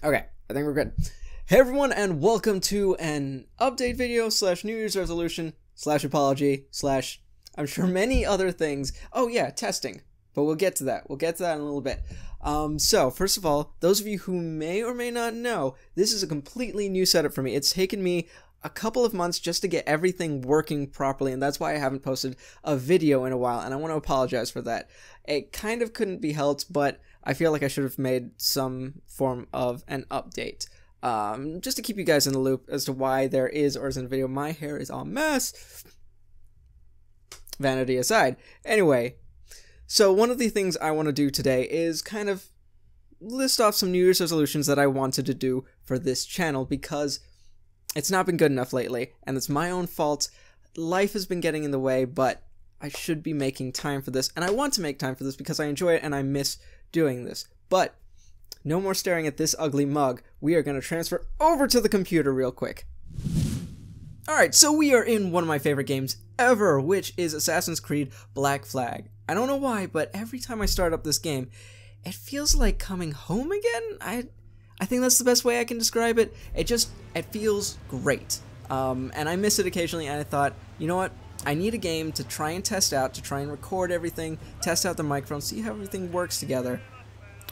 Okay, I think we're good. Hey everyone, and welcome to an update video slash New Year's resolution slash apology slash I'm sure many other things. Oh yeah, testing. But we'll get to that. We'll get to that in a little bit. So, first of all, those of you who may or may not know, this is a completely new setup for me. It's taken me a couple of months just to get everything working properly, and that's why I haven't posted a video in a while, and I want to apologize for that. It kind of couldn't be helped, but I feel like I should have made some form of an update. Just to keep you guys in the loop as to why there is or isn't a video. My hair is a mess. Vanity aside. Anyway, so one of the things I want to do today is kind of list off some New Year's resolutions that I wanted to do for this channel because it's not been good enough lately, and it's my own fault. Life has been getting in the way, but I should be making time for this, and I want to make time for this because I enjoy it and I miss doing this. But no more staring at this ugly mug. We are going to transfer over to the computer real quick. Alright, so we are in one of my favorite games ever, which is Assassin's Creed Black Flag. I don't know why, but every time I start up this game, it feels like coming home again. I think that's the best way I can describe it. It feels great. And I miss it occasionally, and I thought, you know what? I need a game to try and test out, to try and record everything, test out the microphone, see how everything works together.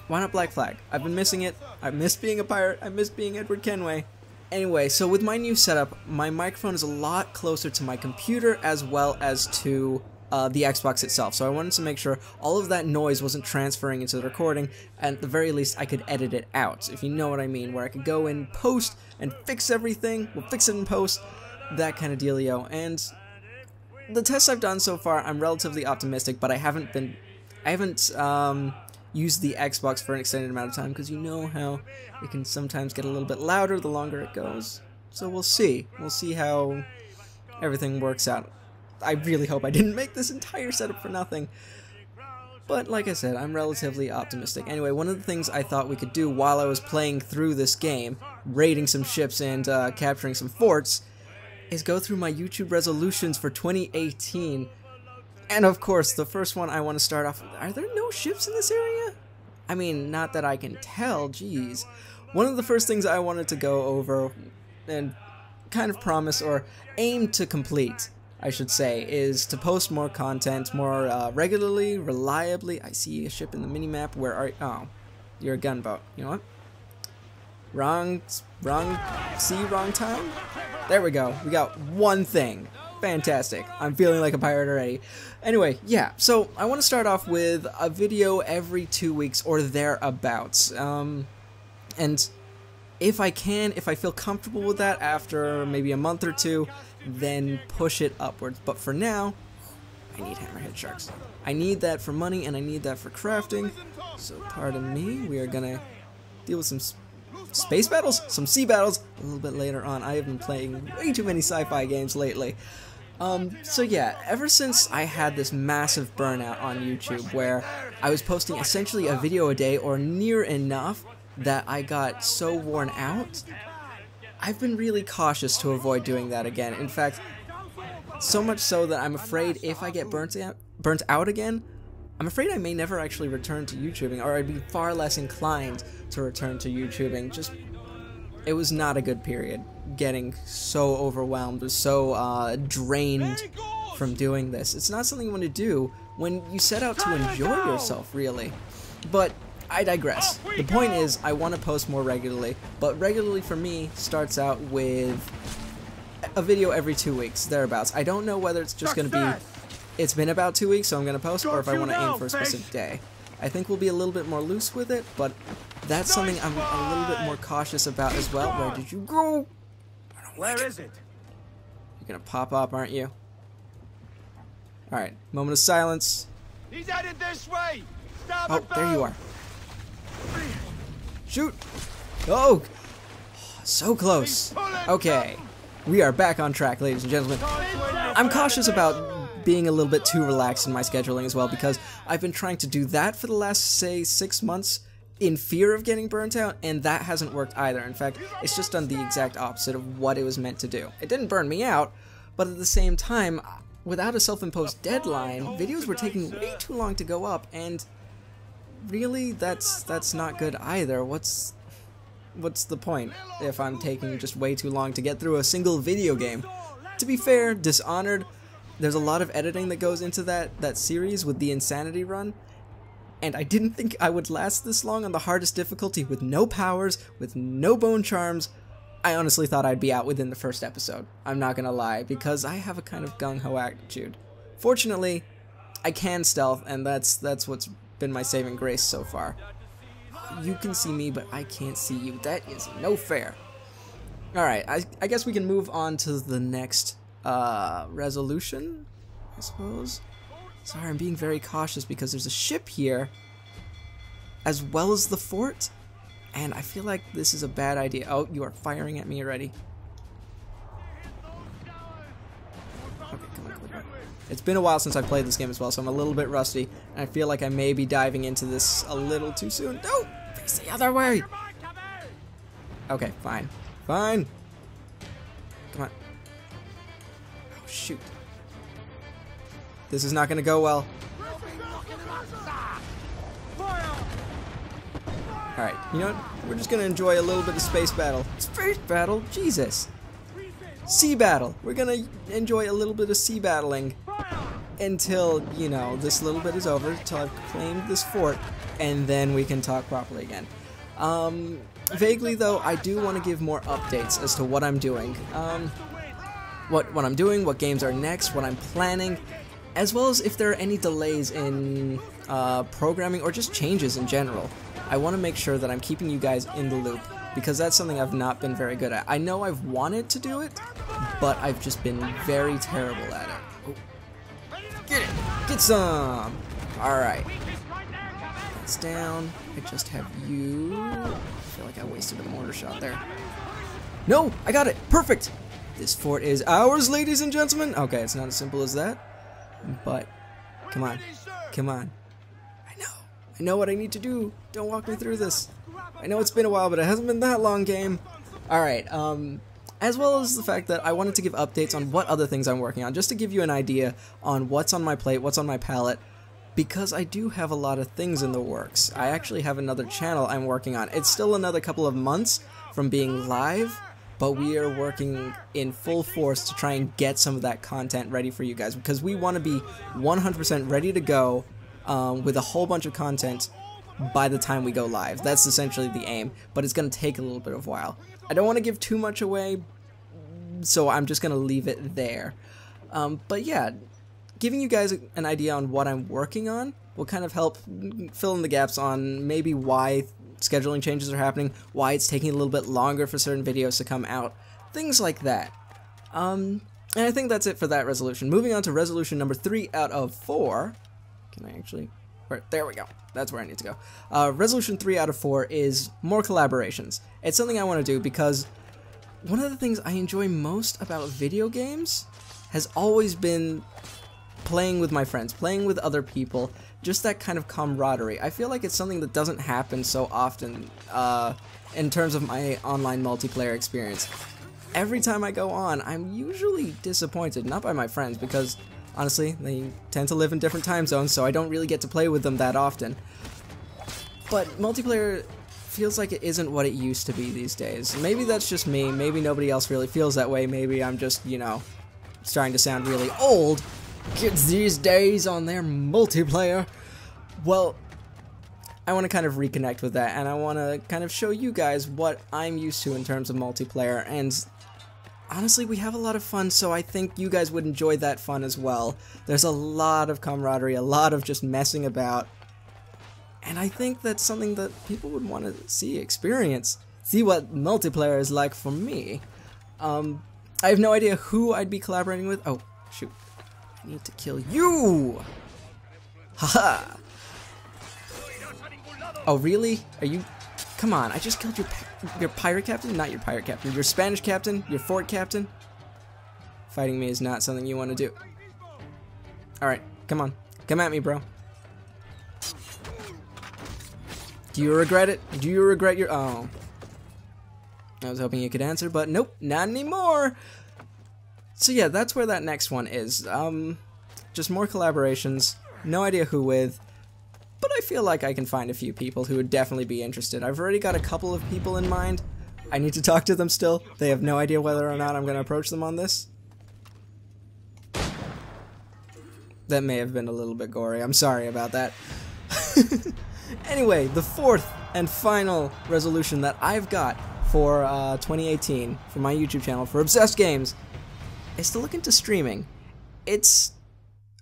Why not Black Flag? I've been missing it. I miss being a pirate. I miss being Edward Kenway. Anyway, so with my new setup, my microphone is a lot closer to my computer as well as to the Xbox itself. So I wanted to make sure all of that noise wasn't transferring into the recording, and at the very least I could edit it out, if you know what I mean, where I could go in post and fix everything. We'll fix it in post, that kind of dealio. And the tests I've done so far, I'm relatively optimistic, but I haven't used the Xbox for an extended amount of time because you know how it can sometimes get a little bit louder the longer it goes. So we'll see. We'll see how everything works out. I really hope I didn't make this entire setup for nothing. But like I said, I'm relatively optimistic. Anyway, one of the things I thought we could do while I was playing through this game, raiding some ships and capturing some forts, is go through my YouTube resolutions for 2018. And of course, the first one I want to start off with, are there no ships in this area? I mean, not that I can tell, geez. One of the first things I wanted to go over and kind of promise or aim to complete, I should say, is to post more content more regularly, reliably. I see a ship in the minimap. Where are you? Oh, you're a gunboat. You know what? Wrong sea, wrong time? There we go. We got one thing. Fantastic. I'm feeling like a pirate already. Anyway, yeah, so I want to start off with a video every 2 weeks or thereabouts. And if I feel comfortable with that after maybe a month or two, then push it upwards. But for now, I need hammerhead sharks. I need that for money and I need that for crafting. So pardon me, we are gonna deal with some space battles, some sea battles a little bit later on. I have been playing way too many sci-fi games lately. So yeah, ever since I had this massive burnout on YouTube where I was posting essentially a video a day or near enough that I got so worn out, I've been really cautious to avoid doing that again. In fact, so much so that I'm afraid if I get burnt out again, I'm afraid I may never actually return to YouTubing, or I'd be far less inclined to return to YouTubing. Just, it was not a good period. Getting so overwhelmed, so drained from doing this. It's not something you want to do when you set out to enjoy yourself, really. But I digress. The point is, I want to post more regularly, but regularly for me starts out with a video every 2 weeks, thereabouts. I don't know whether it's just going to be, it's been about 2 weeks, so I'm going to post, or if I want to aim for a specific day. I think we'll be a little bit more loose with it, but that's something I'm a little bit more cautious about as well. Where did you go? Where is it? You're gonna pop up, aren't you? Alright, moment of silence. He's headed this way! Oh, there you are. Shoot! Oh! So close. Okay. We are back on track, ladies and gentlemen. I'm cautious about being a little bit too relaxed in my scheduling as well, because I've been trying to do that for the last, say, 6 months in fear of getting burnt out, and that hasn't worked either. In fact, it's just done the exact opposite of what it was meant to do. It didn't burn me out, but at the same time, without a self-imposed deadline, videos were taking way too long to go up, and really, that's not good either. what's the point if I'm taking just way too long to get through a single video game? To be fair, Dishonored, there's a lot of editing that goes into that series with the Insanity run, and I didn't think I would last this long on the hardest difficulty with no powers, with no bone charms. I honestly thought I'd be out within the first episode. I'm not gonna lie, because I have a kind of gung-ho attitude. Fortunately, I can stealth, and that's what's been my saving grace so far. You can see me, but I can't see you. That is no fair. Alright, I guess we can move on to the next resolution, I suppose. Sorry, I'm being very cautious because there's a ship here, as well as the fort, and I feel like this is a bad idea. Oh, you are firing at me already. Okay, come on. It's been a while since I've played this game as well, so I'm a little bit rusty, and I feel like I may be diving into this a little too soon. No! Face the other way! Okay, fine. Fine! Come on. Oh, shoot. This is not gonna go well. Alright, you know what? We're just gonna enjoy a little bit of space battle. Space battle? Jesus! Sea battle! We're gonna enjoy a little bit of sea battling until, you know, this little bit is over, until I've claimed this fort, and then we can talk properly again. Vaguely though, I do want to give more updates as to what I'm doing. What I'm doing, what games are next, what I'm planning, as well as if there are any delays in programming or just changes in general. I want to make sure that I'm keeping you guys in the loop, because that's something I've not been very good at. I know I've wanted to do it, but I've just been very terrible at it. Oh. Get it! Get some! Alright. That's down. I just have you. I feel like I wasted a mortar shot there. No! I got it! Perfect! This fort is ours, ladies and gentlemen! Okay, it's not as simple as that. But, come on. Come on. I know what I need to do. Don't walk me through this. I know it's been a while, but it hasn't been that long, game. Alright, as well as the fact that I wanted to give updates on what other things I'm working on, just to give you an idea on what's on my plate, what's on my palette, because I do have a lot of things in the works. I actually have another channel I'm working on. It's still another couple of months from being live, but we are working in full force to try and get some of that content ready for you guys, because we want to be 100% ready to go with a whole bunch of content by the time we go live. That's essentially the aim, but it's going to take a little bit of a while. I don't want to give too much away, so I'm just going to leave it there. But yeah, giving you guys an idea on what I'm working on will kind of help fill in the gaps on maybe why scheduling changes are happening, why it's taking a little bit longer for certain videos to come out, things like that. And I think that's it for that resolution. Moving on to resolution number 3 out of 4. Can I actually... There we go. That's where I need to go. Resolution 3 out of 4 is more collaborations. It's something I want to do because one of the things I enjoy most about video games has always been playing with my friends, playing with other people, just that kind of camaraderie. I feel like it's something that doesn't happen so often in terms of my online multiplayer experience. Every time I go on, I'm usually disappointed, not by my friends, because honestly, they tend to live in different time zones, so I don't really get to play with them that often. But multiplayer feels like it isn't what it used to be these days. Maybe that's just me, maybe nobody else really feels that way, maybe I'm just, you know, starting to sound really old. Kids these days on their multiplayer. Well, I want to kind of reconnect with that, and I want to kind of show you guys what I'm used to in terms of multiplayer, and honestly, we have a lot of fun, so I think you guys would enjoy that fun as well. There's a lot of camaraderie, a lot of just messing about, and I think that's something that people would want to see, experience, see what multiplayer is like for me. I have no idea who I'd be collaborating with. Oh, shoot. I need to kill you! Haha! Oh, really? Are you... Come on, I just killed your pirate captain? Not your pirate captain. Your Spanish captain? Your fort captain? Fighting me is not something you want to do. Alright, come on. Come at me, bro. Do you regret it? Do you regret your... Oh. I was hoping you could answer, but nope, not anymore! So yeah, that's where that next one is. Just more collaborations. No idea who with. But I feel like I can find a few people who would definitely be interested. I've already got a couple of people in mind, I need to talk to them still. They have no idea whether or not I'm going to approach them on this. That may have been a little bit gory. I'm sorry about that. Anyway, the fourth and final resolution that I've got for 2018 for my YouTube channel, for Obsessed Games, is to look into streaming. It's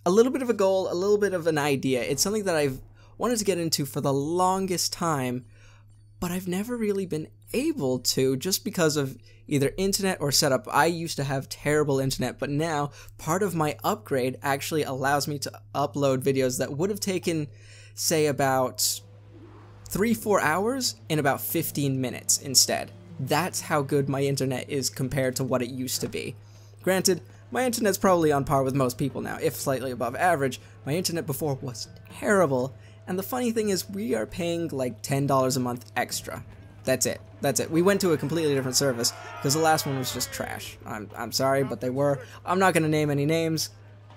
a little bit of a goal, a little bit of an idea. It's something that I've wanted to get into for the longest time, but I've never really been able to, just because of either internet or setup. I used to have terrible internet, but now part of my upgrade actually allows me to upload videos that would have taken, say, about 3-4 hours in about 15 minutes instead. That's how good my internet is compared to what it used to be. Granted, my internet's probably on par with most people now, if slightly above average. My internet before was terrible, and the funny thing is we are paying like $10 a month extra. That's it. That's it. We went to a completely different service because the last one was just trash. I'm sorry, but they were. I'm not going to name any names,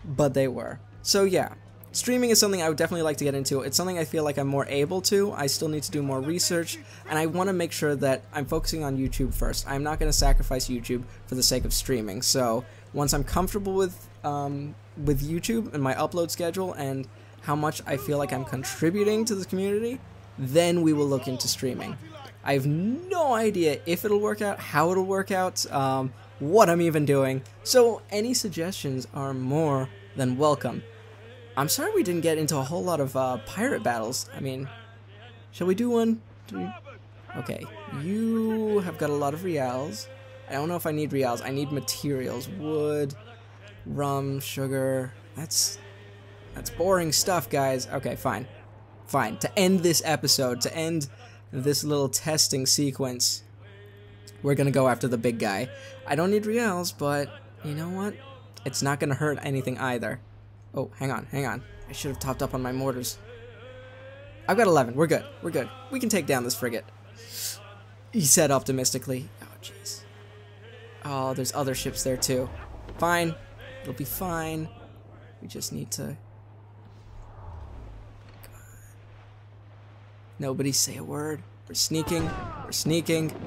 but they were. So yeah, streaming is something I would definitely like to get into. It's something I feel like I'm more able to. I still need to do more research, and I want to make sure that I'm focusing on YouTube first. I'm not going to sacrifice YouTube for the sake of streaming. So once I'm comfortable with YouTube and my upload schedule and how much I feel like I'm contributing to the community, then we will look into streaming. I have no idea if it'll work out, how it'll work out, what I'm even doing, so any suggestions are more than welcome. I'm sorry we didn't get into a whole lot of pirate battles. I mean, shall we do one? Okay, you have got a lot of reals. I don't know if I need reals. I need materials. Wood, rum, sugar. That's boring stuff, guys. Okay, fine. Fine. To end this episode, to end this little testing sequence, we're gonna go after the big guy. I don't need reals, but you know what? It's not gonna hurt anything either. Oh, hang on, hang on. I should have topped up on my mortars. I've got 11. We're good. We're good. We can take down this frigate. He said optimistically. Oh, jeez. Oh, there's other ships there too. Fine. It'll be fine. We just need to... Nobody say a word. We're sneaking. We're sneaking. Come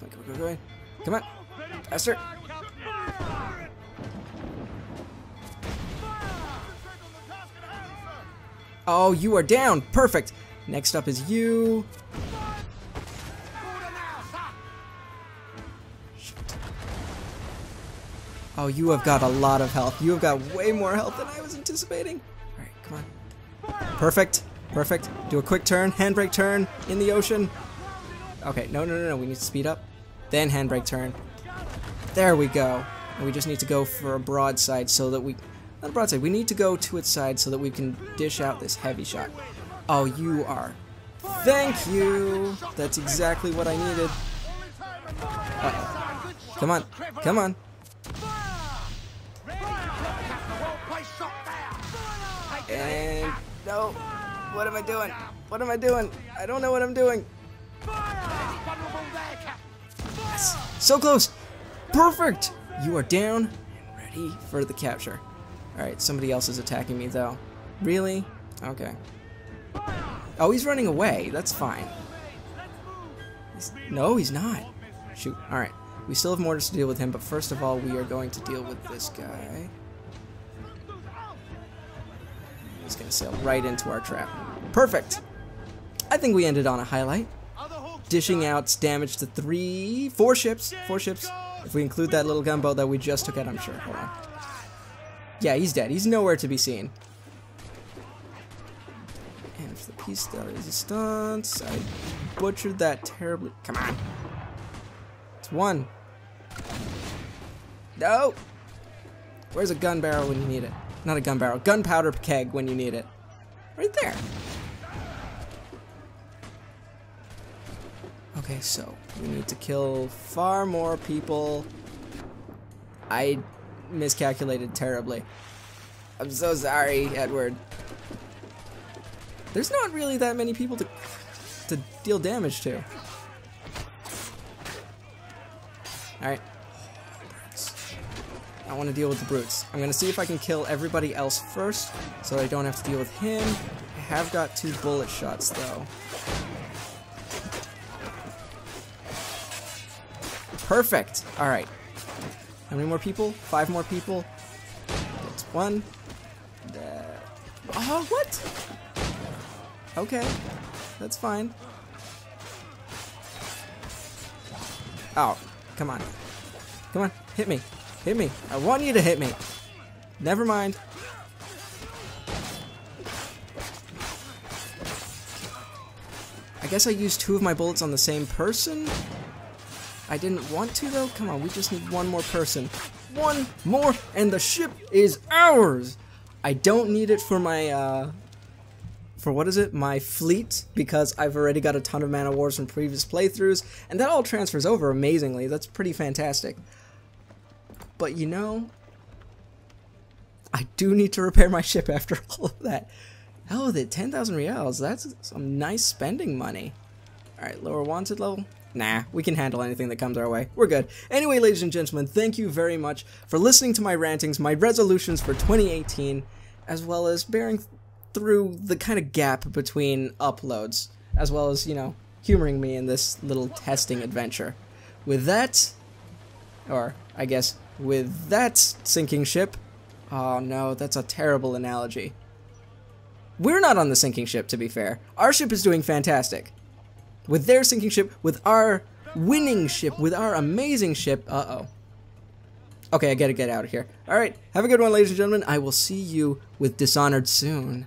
on, come on, come on. Come on. Faster. Oh, you are down. Perfect. Next up is you. Oh, you have got a lot of health. You have got way more health than I was anticipating. All right, come on. Perfect. Perfect. Do a quick turn. Handbrake turn in the ocean. Okay, no. We need to speed up. Then handbrake turn. There we go. And we just need to go for a broadside so that we... Not a broadside. We need to go to its side so that we can dish out this heavy shot. Oh, you are... Thank you! That's exactly what I needed. Come on. Come on. And... No. What am I doing? What am I doing? I don't know what I'm doing. Yes. So close. Perfect. You are down and ready for the capture. Alright, somebody else is attacking me though. Really? Okay. Oh, he's running away. That's fine. No, he's not. Shoot. Alright. We still have mortars to deal with him, but first of all, we are going to deal with this guy. He's going to sail right into our trap. Perfect! I think we ended on a highlight. Dishing out damage to 4 ships. 4 ships. If we include that little gunboat that we just took out, I'm sure. Hold on. Yeah, he's dead. He's nowhere to be seen. And for the piece de resistance, I butchered that terribly. Come on. It's 1. No! Where's a gun barrel when you need it? Not a gun barrel. Gunpowder keg when you need it. Right there. Okay, so we need to kill far more people. I miscalculated terribly. I'm so sorry, Edward. There's not really that many people to deal damage to. Alright. I want to deal with the brutes. I'm going to see if I can kill everybody else first, so that I don't have to deal with him. I have got 2 bullet shots, though. Perfect. All right. How many more people? 5 more people. That's 1. Oh, what? Okay. That's fine. Oh, come on. Come on, hit me. Hit me. I want you to hit me. Never mind. I guess I used 2 of my bullets on the same person? I didn't want to, though. Come on, we just need 1 more person. 1 more, and the ship is ours! I don't need it for my, for what is it? My fleet, because I've already got a ton of Man of Wars from previous playthroughs, and that all transfers over amazingly. That's pretty fantastic. But you know, I do need to repair my ship after all of that. Oh, the 10,000 reals, that's some nice spending money. Alright, lower wanted level? Nah, we can handle anything that comes our way. We're good. Anyway, ladies and gentlemen, thank you very much for listening to my rantings, my resolutions for 2018, as well as bearing through the kind of gap between uploads, as well as, you know, humoring me in this little testing adventure. With that, or I guess with that sinking ship, oh no, that's a terrible analogy. We're not on the sinking ship, to be fair. Our ship is doing fantastic. With their sinking ship, with our winning ship, with our amazing ship, uh-oh. Okay, I gotta get out of here. Alright, have a good one, ladies and gentlemen. I will see you with Dishonored soon.